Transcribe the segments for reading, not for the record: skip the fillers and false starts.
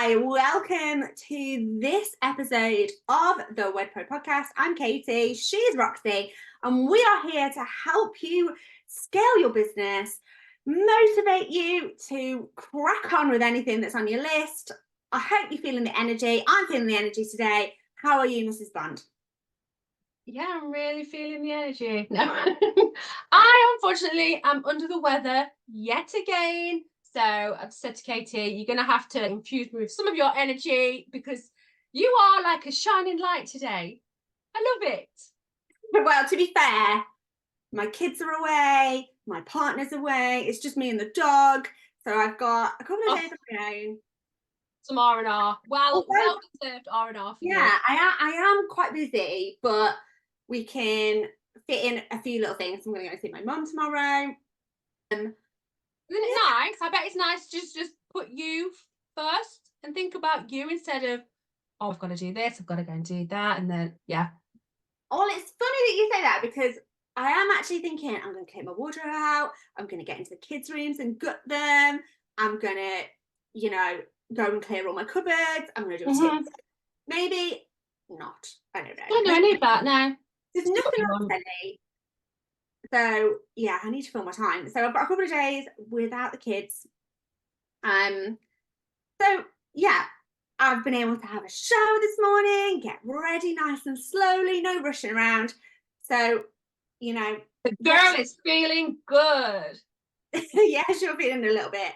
Hi, welcome to this episode of the WedPro podcast. I'm Katie, she's Roxby, and we are here to help you scale your business, motivate you to crack on with anything that's on your list. I hope you're feeling the energy. I'm feeling the energy today. How are you, Mrs. Bond? Yeah, I'm really feeling the energy. No, I unfortunately am under the weather yet again. So I've said to Katie, you're going to have to infuse me with some of your energy because you are like a shining light today. I love it. Well, to be fair, my kids are away, my partner's away, it's just me and the dog. So I've got a couple of days of my own. Some R&R. Well deserved R&R for you. Yeah, I am quite busy, but we can fit in a few little things. I'm going to go see my mum tomorrow. Isn't it nice? I bet it's nice to just put you first and think about you instead of, oh, I've got to do this, I've got to go and do that. And then, yeah. Well, it's funny that you say that because I am actually thinking I'm going to clear my wardrobe out. I'm going to get into the kids' rooms and gut them. I'm going to, go and clear all my cupboards. I'm going to do a tip. Maybe not. I don't know. I don't know any of that now. There's nothing else ready. So yeah, I need to fill my time. So I've got a couple of days without the kids. So yeah, I've been able to have a shower this morning, get ready nice and slowly, no rushing around. So, the girl is feeling good. Yeah, she'll feeling a little bit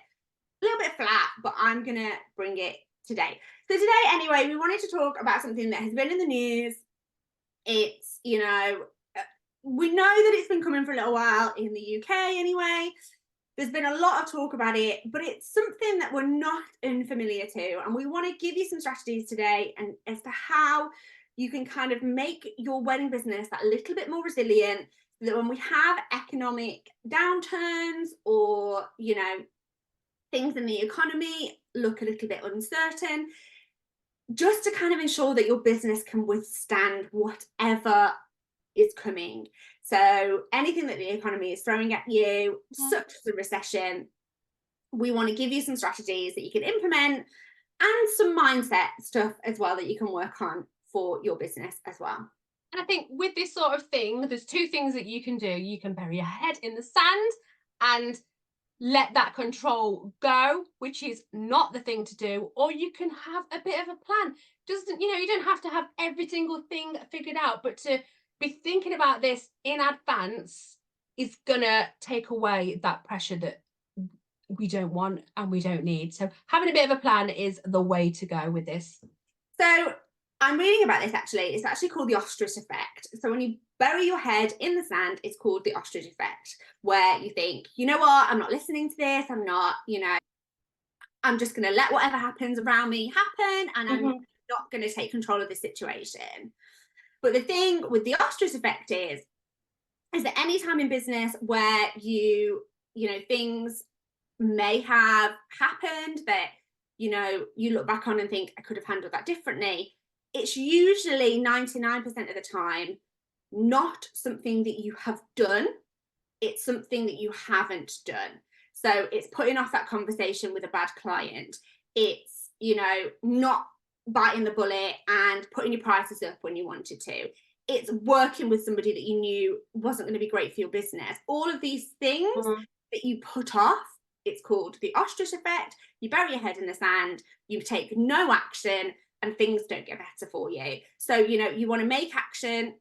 flat, but I'm gonna bring it today. So today, anyway, we wanted to talk about something that has been in the news. It's, we know that it's been coming for a little while in the UK anyway. There's been a lot of talk about it, but it's something that we're not unfamiliar to. And we want to give you some strategies today and as to how you can kind of make your wedding business that little bit more resilient, so that when we have economic downturns or, things in the economy look a little bit uncertain, just to kind of ensure that your business can withstand whatever is coming. So anything that the economy is throwing at you, such as a recession, we want to give you some strategies that you can implement and some mindset stuff as well that you can work on for your business as well. And I think with this sort of thing, there's two things that you can do. You can bury your head in the sand and let that control go, which is not the thing to do, or you can have a bit of a plan. You don't have to have every single thing figured out, but to be thinking about this in advance is gonna take away that pressure that we don't want and we don't need. So having a bit of a plan is the way to go with this. So I'm reading about this actually. It's actually called the ostrich effect. So when you bury your head in the sand, it's called the ostrich effect, where you think, you know what, I'm not listening to this. I'm not, I'm just going to let whatever happens around me happen, and I'm not going to take control of the situation. But the thing with the ostrich effect is that any time in business where you things may have happened that, you look back on and think, I could have handled that differently, it's usually 99% of the time not something that you have done. It's something that you haven't done. So it's putting off that conversation with a bad client. It's, not biting the bullet and putting your prices up when you wanted to. It's working with somebody that you knew wasn't going to be great for your business. All of these things that you put off, it's called the ostrich effect. You bury your head in the sand, you take no action, and things don't get better for you. So, you want to take action,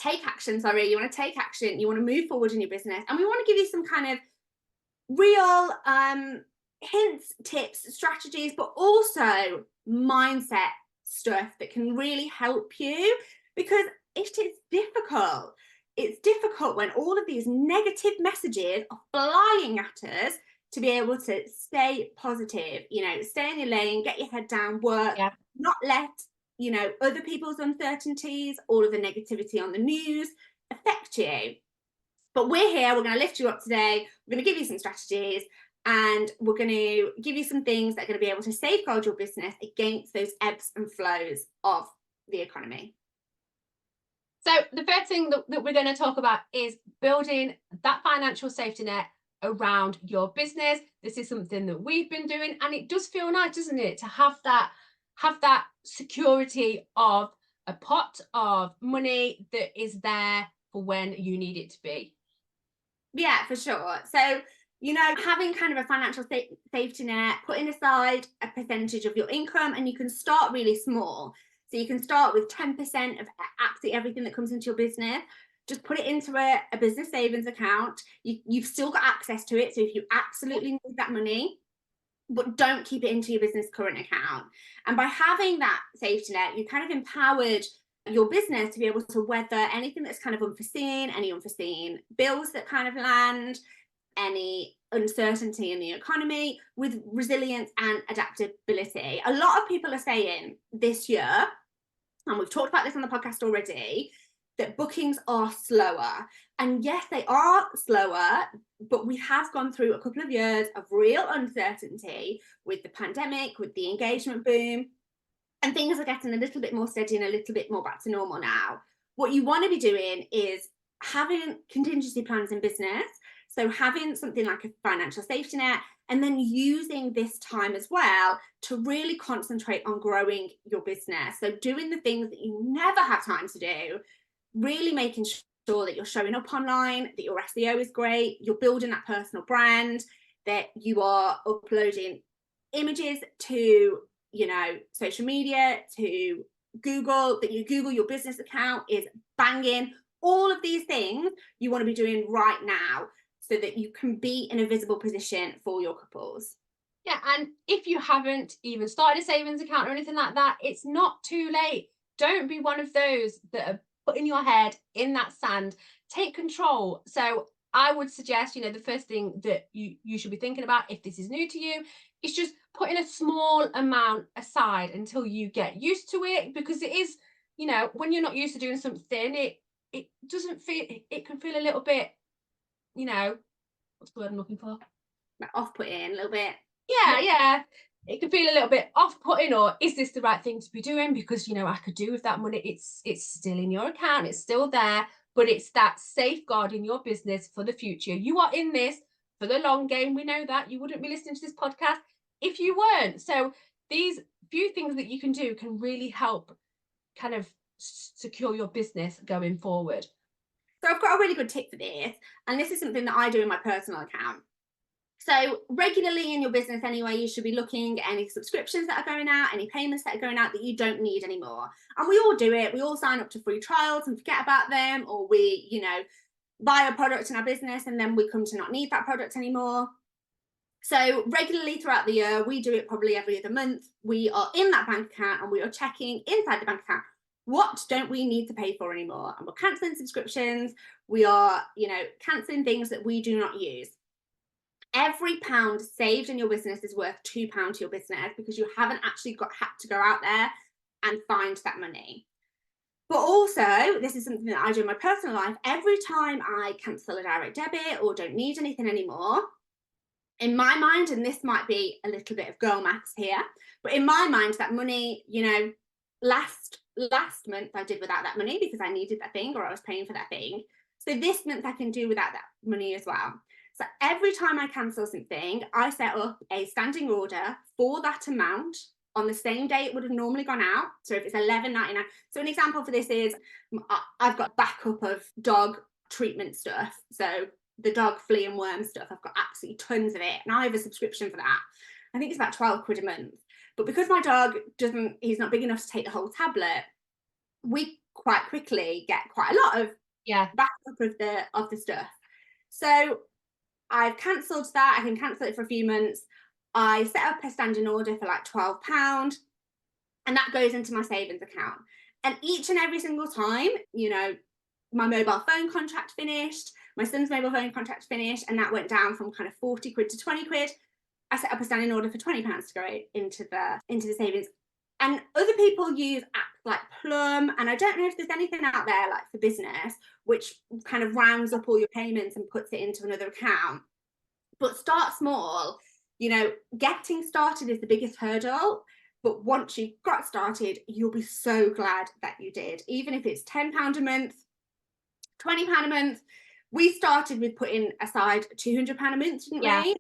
you want to take action, you want to move forward in your business. And we want to give you some kind of real hints, tips, strategies, but also mindset stuff that can really help you, because it is difficult. It's difficult when all of these negative messages are flying at us to be able to stay positive, stay in your lane, get your head down, work, not let, other people's uncertainties, all of the negativity on the news affect you. But we're here, we're going to lift you up today. We're going to give you some strategies, and we're going to give you some things that are going to be able to safeguard your business against those ebbs and flows of the economy. So the first thing that we're going to talk about is building that financial safety net around your business. This is something that we've been doing, and it does feel nice, doesn't it, to have that security of a pot of money that is there for when you need it to be. Yeah, for sure. So, having kind of a financial safety net, putting aside a percentage of your income, and you can start really small. So you can start with 10% of absolutely everything that comes into your business. Just put it into a business savings account. You've still got access to it. So if you absolutely need that money, but don't keep it into your business current account. And by having that safety net, you kind of empowered your business to be able to weather anything that's kind of unforeseen, any unforeseen bills that kind of land, any uncertainty in the economy, with resilience and adaptability. A lot of people are saying this year, and we've talked about this on the podcast already, that bookings are slower. And yes, they are slower, but we have gone through a couple of years of real uncertainty with the pandemic, with the engagement boom, and things are getting a little bit more steady and a little bit more back to normal now. What you want to be doing is having contingency plans in business. So having something like a financial safety net, and then using this time as well to really concentrate on growing your business. So doing the things that you never have time to do, really making sure that you're showing up online, that your SEO is great, you're building that personal brand, that you are uploading images to, social media, to Google, that you Google your business account is banging. All of these things you want to be doing right now so that you can be in a visible position for your couples. Yeah, and if you haven't even started a savings account or anything like that, it's not too late. Don't be one of those that are putting your head in that sand. Take control. So I would suggest, the first thing that you should be thinking about, if this is new to you, is just putting a small amount aside until you get used to it, because it is, when you're not used to doing something, it doesn't feel, it can feel a little bit, what's the word I'm looking for? Off-putting a little bit. Yeah. It can feel a little bit off-putting, or is this the right thing to be doing? Because, I could do with that money. It's still in your account. It's still there, but it's that safeguarding your business for the future. You are in this for the long game. We know that. You wouldn't be listening to this podcast if you weren't. So these few things that you can do can really help kind of secure your business going forward. So I've got a really good tip for this, and this is something that I do in my personal account. So regularly in your business anyway, you should be looking at any subscriptions that are going out, any payments that are going out that you don't need anymore. And we all do it. We all sign up to free trials and forget about them, or we, buy a product in our business and then we come to not need that product anymore. So regularly throughout the year, we do it probably every other month. We are in that bank account and we are checking inside the bank account, what don't we need to pay for anymore? And we're cancelling subscriptions. We are, cancelling things that we do not use. Every pound saved in your business is worth £2 to your business, because you haven't actually had to go out there and find that money. But also, this is something that I do in my personal life. Every time I cancel a direct debit or don't need anything anymore, in my mind, and this might be a little bit of girl maths here, but in my mind, that money, last month I did without that money because I needed that thing, or I was paying for that thing. So this month I can do without that money as well. So every time I cancel something, I set up a standing order for that amount on the same day it would have normally gone out. So if it's $11.99. So an example for this is I've got backup of dog treatment stuff. So the dog flea and worm stuff, I've got absolutely tons of it. And I have a subscription for that. I think it's about 12 quid a month. But because my dog he's not big enough to take the whole tablet, we quite quickly get quite a lot of backup of the stuff. So I've cancelled that. I can cancel it for a few months. I set up a standing order for like £12, and that goes into my savings account. And each and every single time, my mobile phone contract finished, my son's mobile phone contract finished, and that went down from kind of 40 quid to 20 quid. I set up a standing order for £20 to go into the savings. And other people use apps like Plum, and I don't know if there's anything out there like for business which kind of rounds up all your payments and puts it into another account. But start small. Getting started is the biggest hurdle, but once you've got started, you'll be so glad that you did. Even if it's £10 a month, £20 a month, we started with putting aside £200 a month, didn't Yeah. we?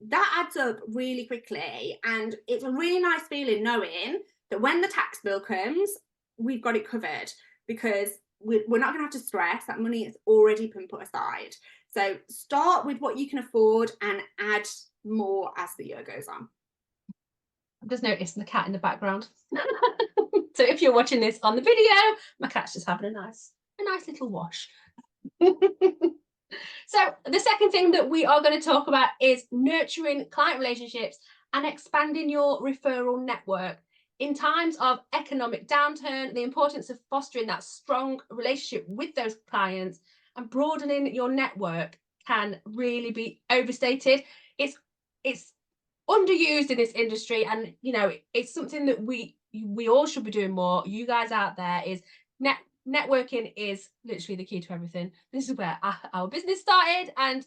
That adds up really quickly. And it's a really nice feeling knowing that when the tax bill comes, we've got it covered, because we're not going to have to stress. That money has already been put aside. So start with what you can afford and add more as the year goes on. I've just noticed the cat in the background. So if you're watching this on the video, my cat's just having a nice little wash. So the second thing that we are going to talk about is nurturing client relationships and expanding your referral network. In times of economic downturn, the importance of fostering that strong relationship with those clients and broadening your network can really be overstated. It's underused in this industry, and it's something that we all should be doing more. You guys out there, is networking is literally the key to everything. This is where our business started, and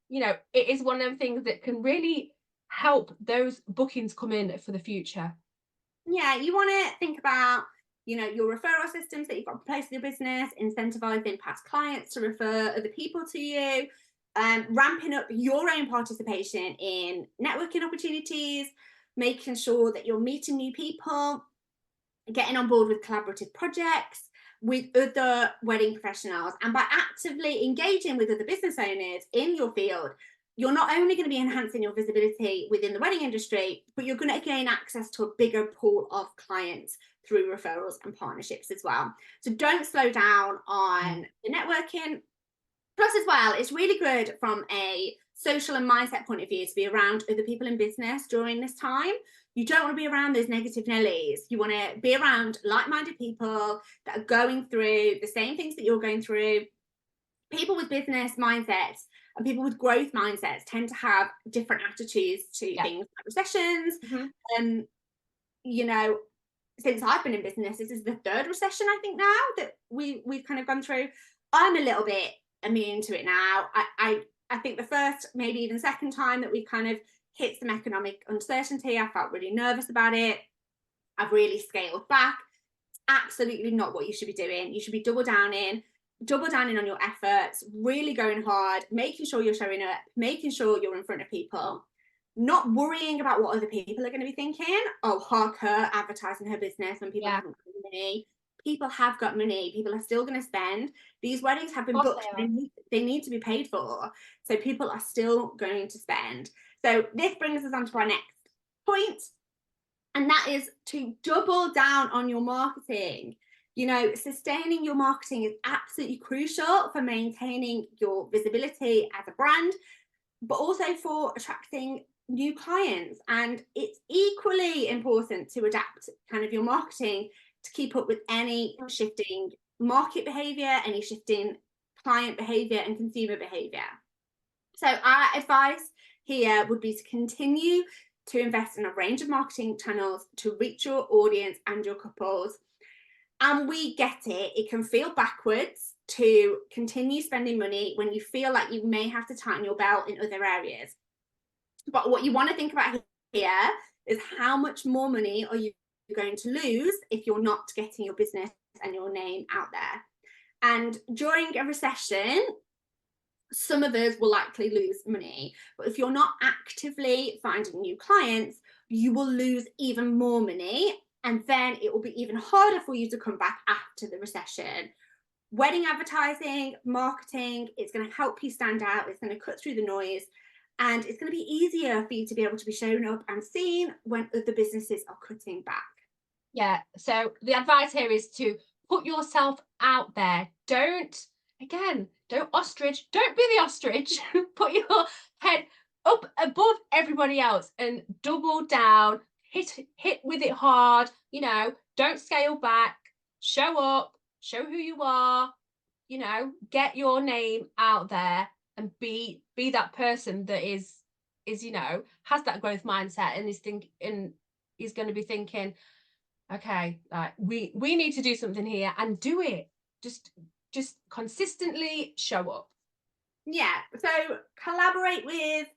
it is one of them things that can really help those bookings come in for the future. Yeah, you want to think about, your referral systems that you've got in place in your business, incentivizing past clients to refer other people to you, ramping up your own participation in networking opportunities, making sure that you're meeting new people, getting on board with collaborative projects with other wedding professionals. And by actively engaging with other business owners in your field, you're not only going to be enhancing your visibility within the wedding industry, but you're going to gain access to a bigger pool of clients through referrals and partnerships as well. So don't slow down on the networking. Plus, as well, it's really good from a social and mindset point of view to be around other people in business during this time. You don't want to be around those negative Nellies. You want to be around like-minded people that are going through the same things that you're going through. People with business mindsets and people with growth mindsets tend to have different attitudes to things like recessions. And, since I've been in business, this is the third recession, I think, now that we've kind of gone through. I'm a little bit immune to it now. I think the first, maybe even second time that we kind of hit some economic uncertainty, I felt really nervous about it. I've really scaled back. It's absolutely not what you should be doing. You should be double downing on your efforts, really going hard, making sure you're showing up, making sure you're in front of people, not worrying about what other people are going to be thinking. Oh, hark her advertising her business when people haven't got money. People have got money. People are still going to spend. These weddings have been booked. They need to be paid for. So people are still going to spend. So this brings us on to our next point. And that is to double down on your marketing. Sustaining your marketing is absolutely crucial for maintaining your visibility as a brand, but also for attracting new clients. And it's equally important to adapt kind of your marketing to keep up with any shifting market behavior, any shifting client behavior and consumer behavior. So our advice here would be to continue to invest in a range of marketing channels to reach your audience and your couples. And we get it. It can feel backwards to continue spending money when you feel like you may have to tighten your belt in other areas. But what you want to think about here is how much more money are you going to lose if you're not getting your business and your name out there. And during a recession, some of us will likely lose money. But if you're not actively finding new clients, you will lose even more money. And then it will be even harder for you to come back after the recession. Wedding advertising, marketing, it's going to help you stand out. It's going to cut through the noise. And it's going to be easier for you to be able to be shown up and seen when other businesses are cutting back. Yeah. So the advice here is to put yourself out there. Don't ostrich. Don't be the ostrich. Put your head up above everybody else and double down. Hit with it hard. Don't scale back. Show up. Show who you are. Get your name out there and be that person that is has that growth mindset and is going to be thinking, okay, like we need to do something here, and do it. Just consistently show up. Yeah. So collaborate with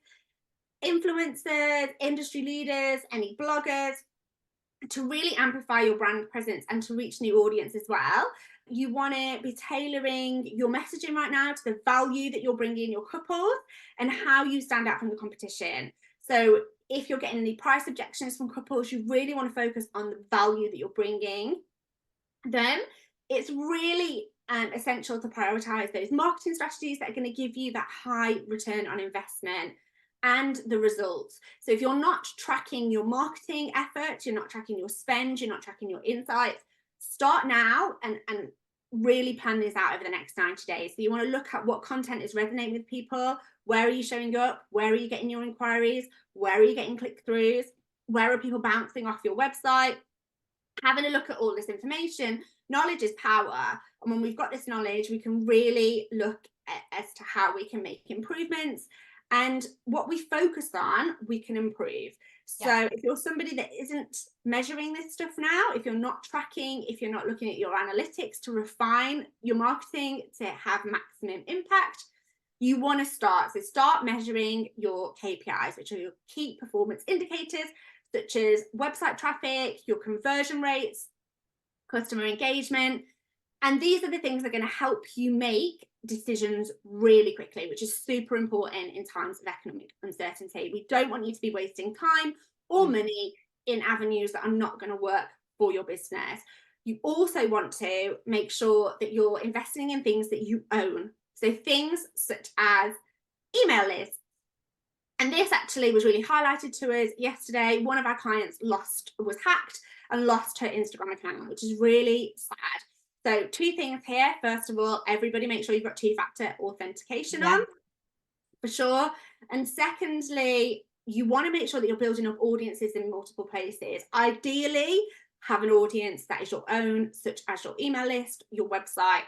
influencers, industry leaders, any bloggers. to really amplify your brand presence and to reach new audience as well. You want to be tailoring your messaging right now to the value that you're bringing your couples and how you stand out from the competition. So if you're getting any price objections from couples, you really want to focus on the value that you're bringing them. It's really essential to prioritize those marketing strategies that are going to give you that high return on investment and the results. So if you're not tracking your marketing efforts, you're not tracking your spend, you're not tracking your insights, start now and really plan this out over the next 90 days. So you want to look at what content is resonating with people. Where are you showing up? Where are you getting your inquiries? Where are you getting click-throughs? Where are people bouncing off your website? Having a look at all this information. Knowledge is power. And when we've got this knowledge, we can really look as to how we can make improvements. And what we focus on, we can improve. So if you're somebody that isn't measuring this stuff now, if you're not tracking, if you're not looking at your analytics to refine your marketing to have maximum impact, you want to start. So start measuring your KPIs, which are your key performance indicators, such as website traffic, your conversion rates, customer engagement. And these are the things that are going to help you make decisions really quickly, which is super important in times of economic uncertainty. We don't want you to be wasting time or money in avenues that are not going to work for your business. You also want to make sure that you're investing in things that you own. So things such as email lists. And this actually was really highlighted to us yesterday. One of our clients was hacked and lost her Instagram account, which is really sad. So 2 things here. First of all, everybody make sure you've got 2-factor authentication on, for sure. And secondly, you want to make sure that you're building up audiences in multiple places. Ideally, have an audience that is your own, such as your email list, your website.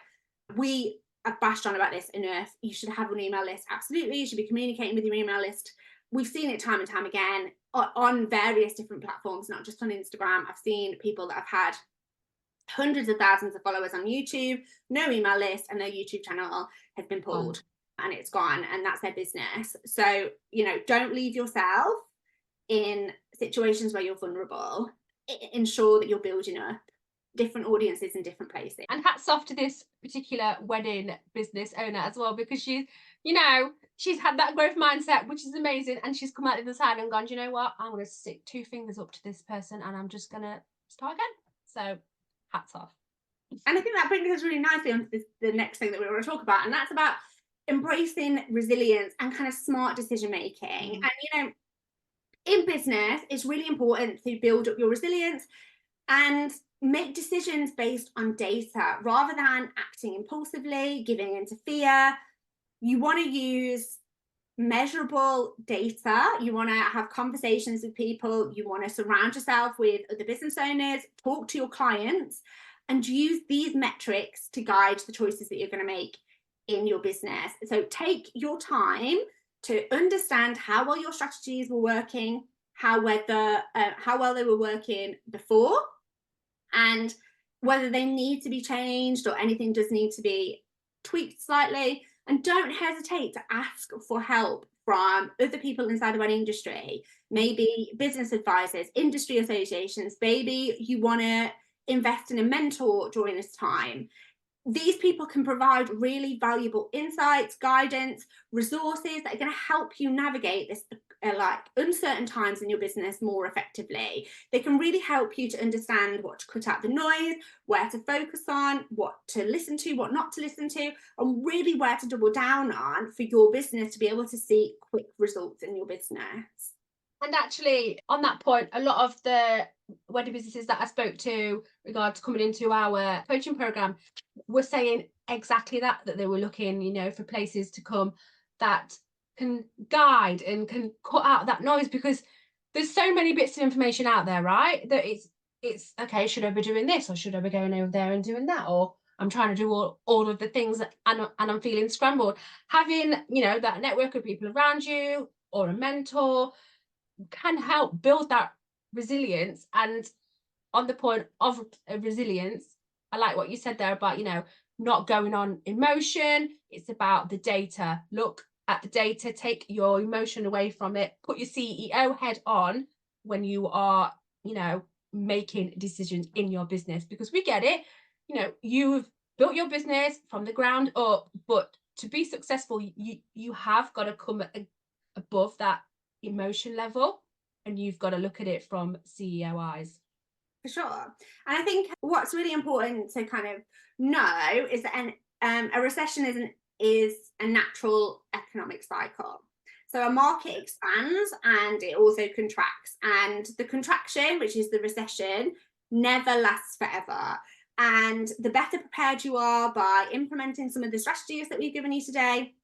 We have bashed on about this enough. You should have an email list. Absolutely. You should be communicating with your email list. We've seen it time and time again on various different platforms, not just on Instagram. I've seen people that have had hundreds of thousands of followers on YouTube, no email list, and their YouTube channel has been pulled and it's gone, and that's their business. So, don't leave yourself in situations where you're vulnerable. Ensure that you're building up different audiences in different places. And hats off to this particular wedding business owner as well, because she's had that growth mindset, which is amazing. And she's come out the other side and gone, you know what? I'm going to stick 2 fingers up to this person and I'm just going to start again. So hats off. And I think that brings us really nicely onto the next thing that we want to talk about. And that's about embracing resilience and kind of smart decision making. And, in business, it's really important to build up your resilience and make decisions based on data rather than acting impulsively, giving into fear. You want to use measurable data. You want to have conversations with people. You want to surround yourself with other business owners, talk to your clients, and use these metrics to guide the choices that you're going to make in your business. So take your time to understand how well your strategies were working, how well they were working before, and whether they need to be changed or anything does need to be tweaked slightly. And don't hesitate to ask for help from other people inside the wedding industry, maybe business advisors, industry associations. Maybe you want to invest in a mentor during this time. These people can provide really valuable insights, guidance, resources that are going to help you navigate this uncertain times in your business more effectively. They can really help you to understand what to cut out the noise, where to focus on, what to listen to, what not to listen to, and really where to double down on for your business to be able to see quick results in your business. And actually, on that point, a lot of the wedding businesses that I spoke to regard to coming into our coaching program were saying exactly that they were looking, for places to come that can guide and can cut out that noise, because there's so many bits of information out there, right? That it's okay, should I be doing this, or should I be going over there and doing that, or I'm trying to do all of the things and I'm feeling scrambled. Having, that network of people around you or a mentor can help build that resilience. And on the point of resilience, I like what you said there about, not going on emotion. It's about the data. Look at the data, take your emotion away from it, put your CEO head on when you are, making decisions in your business, because we get it. You know, you've built your business from the ground up, but to be successful, you have got to come above that emotion level, and you've got to look at it from CEO eyes. For sure. And I think what's really important to kind of know is that a recession is a natural economic cycle. So a market expands and it also contracts. And the contraction, which is the recession, never lasts forever. And the better prepared you are by implementing some of the strategies that we've given you today,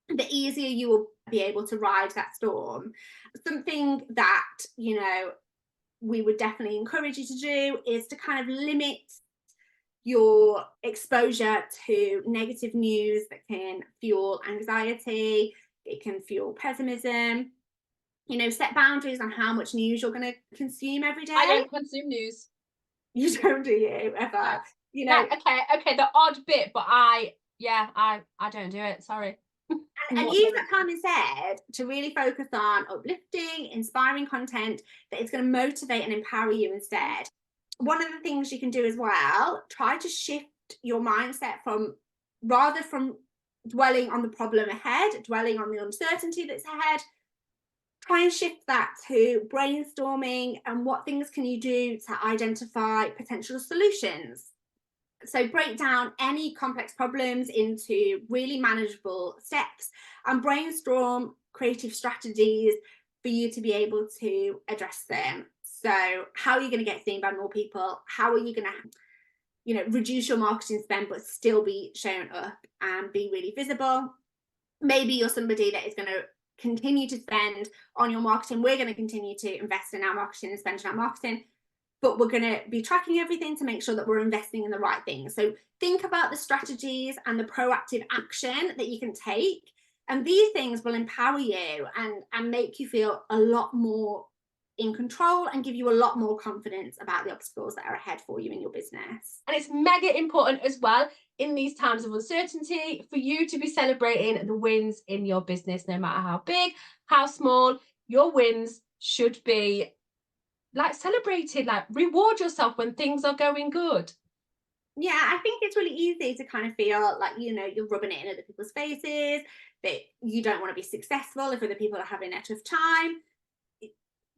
the easier you will be able to ride that storm. Something that, you know, we would definitely encourage you to do is to kind of limit your exposure to negative news that can fuel anxiety, it can fuel pessimism. You know, set boundaries on how much news you're going to consume every day. I don't consume news. You don't, do you? Ever? You know, okay, the odd bit, but I don't do it. Sorry. and use that time instead to really focus on uplifting, inspiring content that is going to motivate and empower you instead. One of the things you can do as well, try to shift your mindset from, rather from dwelling on the problem ahead, dwelling on the uncertainty that's ahead, try and shift that to brainstorming and what things can you do to identify potential solutions. So break down any complex problems into really manageable steps and brainstorm creative strategies for you to be able to address them. So how are you going to get seen by more people? How are you going to, you know, reduce your marketing spend but still be shown up and be really visible? Maybe you're somebody that is going to continue to spend on your marketing. We're going to continue to invest in our marketing and spend on our marketing, but we're going to be tracking everything to make sure that we're investing in the right things. So think about the strategies and the proactive action that you can take. And these things will empower you and make you feel a lot more in control and give you a lot more confidence about the obstacles that are ahead for you in your business. And it's mega important as well in these times of uncertainty for you to be celebrating the wins in your business, no matter how big, how small. Your wins should be like celebrated, like reward yourself when things are going good. Yeah, I think it's really easy to kind of feel like, you know, you're rubbing it in other people's faces, that you don't want to be successful if other people are having a tough time.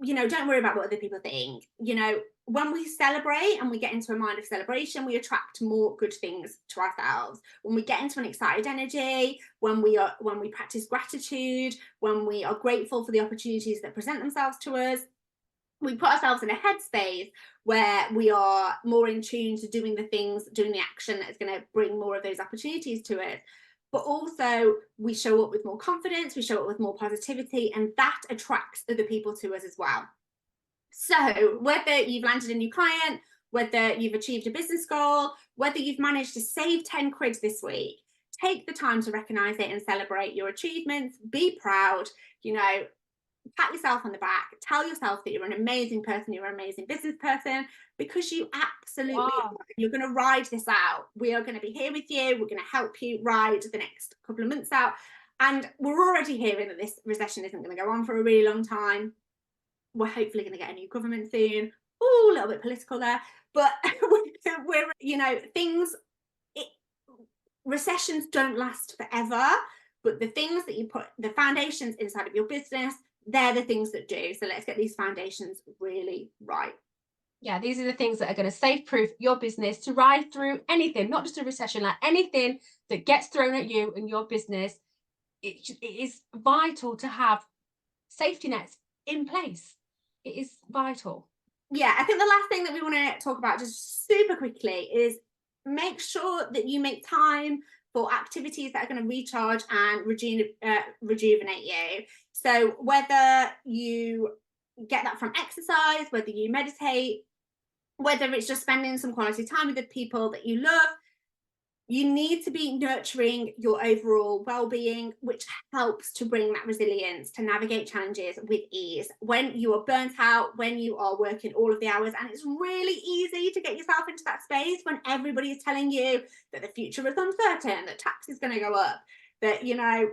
You know, don't worry about what other people think. You know, when we celebrate and we get into a mind of celebration, we attract more good things to ourselves. When we get into an excited energy, when we practice gratitude, when we are grateful for the opportunities that present themselves to us, we put ourselves in a headspace where we are more in tune to doing the things, doing the action that's going to bring more of those opportunities to us. But also we show up with more confidence, we show up with more positivity, and that attracts other people to us as well. So whether you've landed a new client, whether you've achieved a business goal, whether you've managed to save 10 quid this week, take the time to recognize it and celebrate your achievements. Be proud, you know, pat yourself on the back, tell yourself that you're an amazing person, you're an amazing business person, because you absolutely are. You're going to ride this out. We are going to be here with you. We're going to help you ride the next couple of months out. And we're already hearing that this recession isn't going to go on for a really long time. We're hopefully going to get a new government soon. Oh, a little bit political there. But we're, you know, recessions don't last forever. But the things that you put, the foundations inside of your business, they're the things that do. So let's get these foundations really right. Yeah, these are the things that are going to safe-proof your business to ride through anything, not just a recession, like anything that gets thrown at you and your business. It is vital to have safety nets in place. It is vital. Yeah, I think the last thing that we want to talk about just super quickly is make sure that you make time for activities that are going to recharge and rejuvenate you. So whether you get that from exercise, whether you meditate, whether it's just spending some quality time with the people that you love, you need to be nurturing your overall well-being, which helps to bring that resilience to navigate challenges with ease. When you are burnt out, when you are working all of the hours, and it's really easy to get yourself into that space when everybody is telling you that the future is uncertain, that tax is going to go up, that, you know,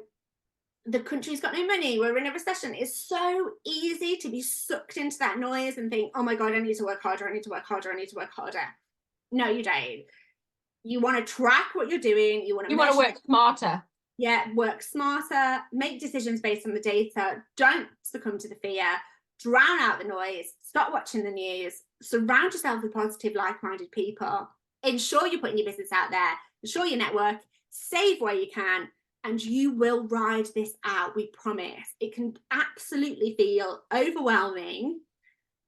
the country's got no money, we're in a recession. It's so easy to be sucked into that noise and think, oh my God, I need to work harder, I need to work harder, I need to work harder. No, you don't. You want to track what you're doing, you want to work smarter. Yeah, work smarter, make decisions based on the data, don't succumb to the fear, drown out the noise, stop watching the news, surround yourself with positive, like-minded people, ensure you're putting your business out there, ensure your network, save where you can, and you will ride this out, we promise. It can absolutely feel overwhelming,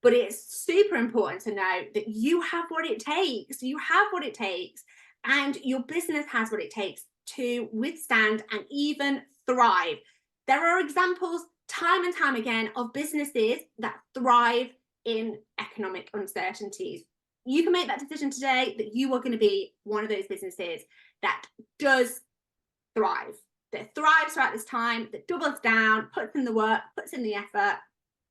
but it's super important to know that you have what it takes. You have what it takes, and your business has what it takes to withstand and even thrive. There are examples time and time again of businesses that thrive in economic uncertainties. You can make that decision today that you are going to be one of those businesses that does thrive, that thrives throughout this time, that doubles down, puts in the work, puts in the effort,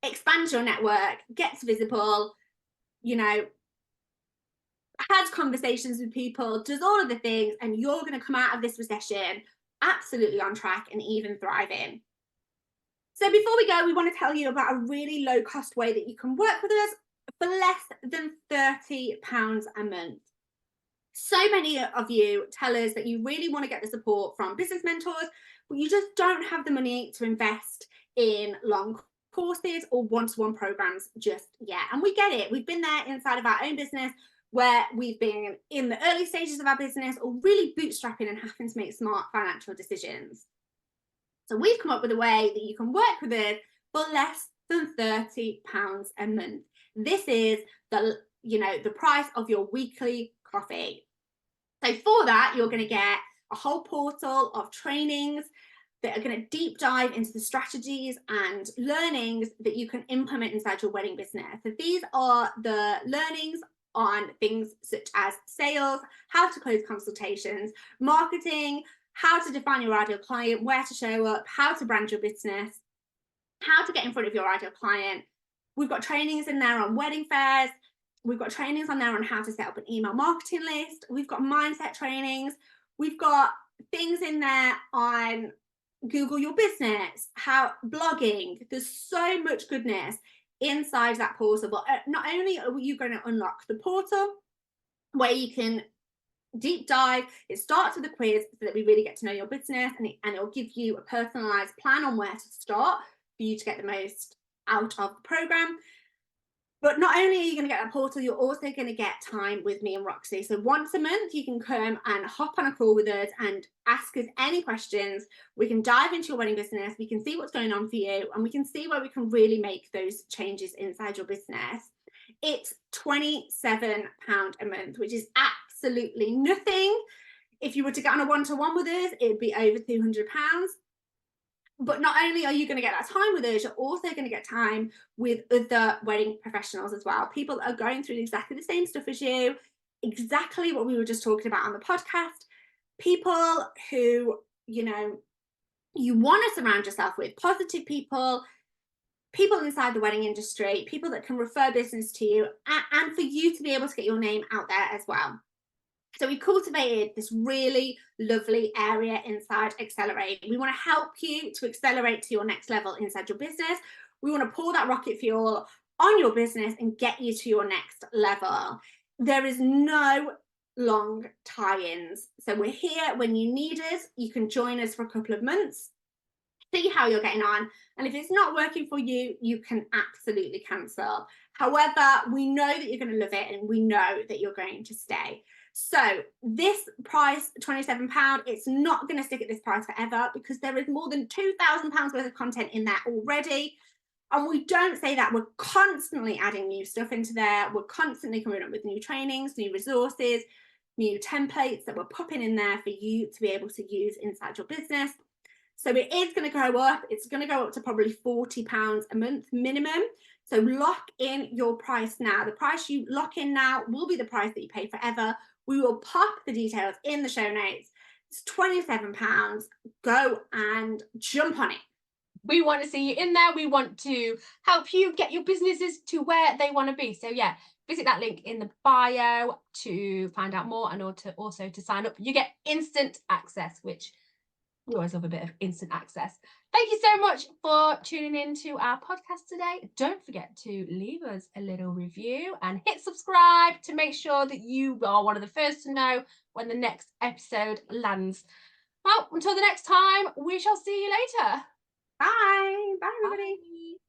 expands your network, gets visible, you know, has conversations with people, does all of the things, and you're going to come out of this recession absolutely on track and even thriving. So before we go, we want to tell you about a really low cost way that you can work with us for less than £30 a month. So many of you tell us that you really want to get the support from business mentors, but you just don't have the money to invest in long courses or one-to-one programs just yet. And we get it. We've been there inside of our own business where we've been in the early stages of our business or really bootstrapping and having to make smart financial decisions. So we've come up with a way that you can work with us for less than £30 a month. This is the price of your weekly coffee. So for that, you're going to get a whole portal of trainings that are going to deep dive into the strategies and learnings that you can implement inside your wedding business. So these are the learnings on things such as sales, how to close consultations, marketing, how to define your ideal client, where to show up, how to brand your business, how to get in front of your ideal client. We've got trainings in there on wedding fairs. We've got trainings on there on how to set up an email marketing list. We've got mindset trainings. We've got things in there on Google your business, how blogging. There's so much goodness inside that portal. But not only are you going to unlock the portal where you can deep dive, it starts with a quiz so that we really get to know your business, and it'll give you a personalized plan on where to start for you to get the most out of the program. But not only are you going to get that portal, you're also going to get time with me and Roxy. So once a month, you can come and hop on a call with us and ask us any questions. We can dive into your wedding business. We can see what's going on for you, and we can see where we can really make those changes inside your business. It's £27 a month, which is absolutely nothing. If you were to get on a one-to-one with us, it'd be over £200. But not only are you going to get that time with us, you're also going to get time with other wedding professionals as well. People that are going through exactly the same stuff as you, exactly what we were just talking about on the podcast. People who, you want to surround yourself with, positive people inside the wedding industry, people that can refer business to you, and for you to be able to get your name out there as well. So we cultivated this really lovely area inside Accelerate. We want to help you to accelerate to your next level inside your business. We want to pour that rocket fuel on your business and get you to your next level. There is no long tie-ins. So we're here when you need us. You can join us for a couple of months, see how you're getting on. And if it's not working for you, you can absolutely cancel. However, we know that you're going to love it, and we know that you're going to stay. So this price, £27, it's not going to stick at this price forever, because there is more than £2,000 worth of content in there already. And we don't say that. We're constantly adding new stuff into there. We're constantly coming up with new trainings, new resources, new templates that we're popping in there for you to be able to use inside your business. So it is going to go up. It's going to go up to probably £40 a month minimum. So lock in your price now. The price you lock in now will be the price that you pay forever. We will pop the details in the show notes. It's £27. Go and jump on it. We want to see you in there. We want to help you get your businesses to where they want to be. So yeah, visit that link in the bio to find out more, and also to sign up. You get instant access, which We always love a bit of instant access. Thank you so much for tuning in to our podcast today. Don't forget to leave us a little review and hit subscribe to make sure that you are one of the first to know when the next episode lands. Well, until the next time, we shall see you later. Bye. Bye, everybody. Bye.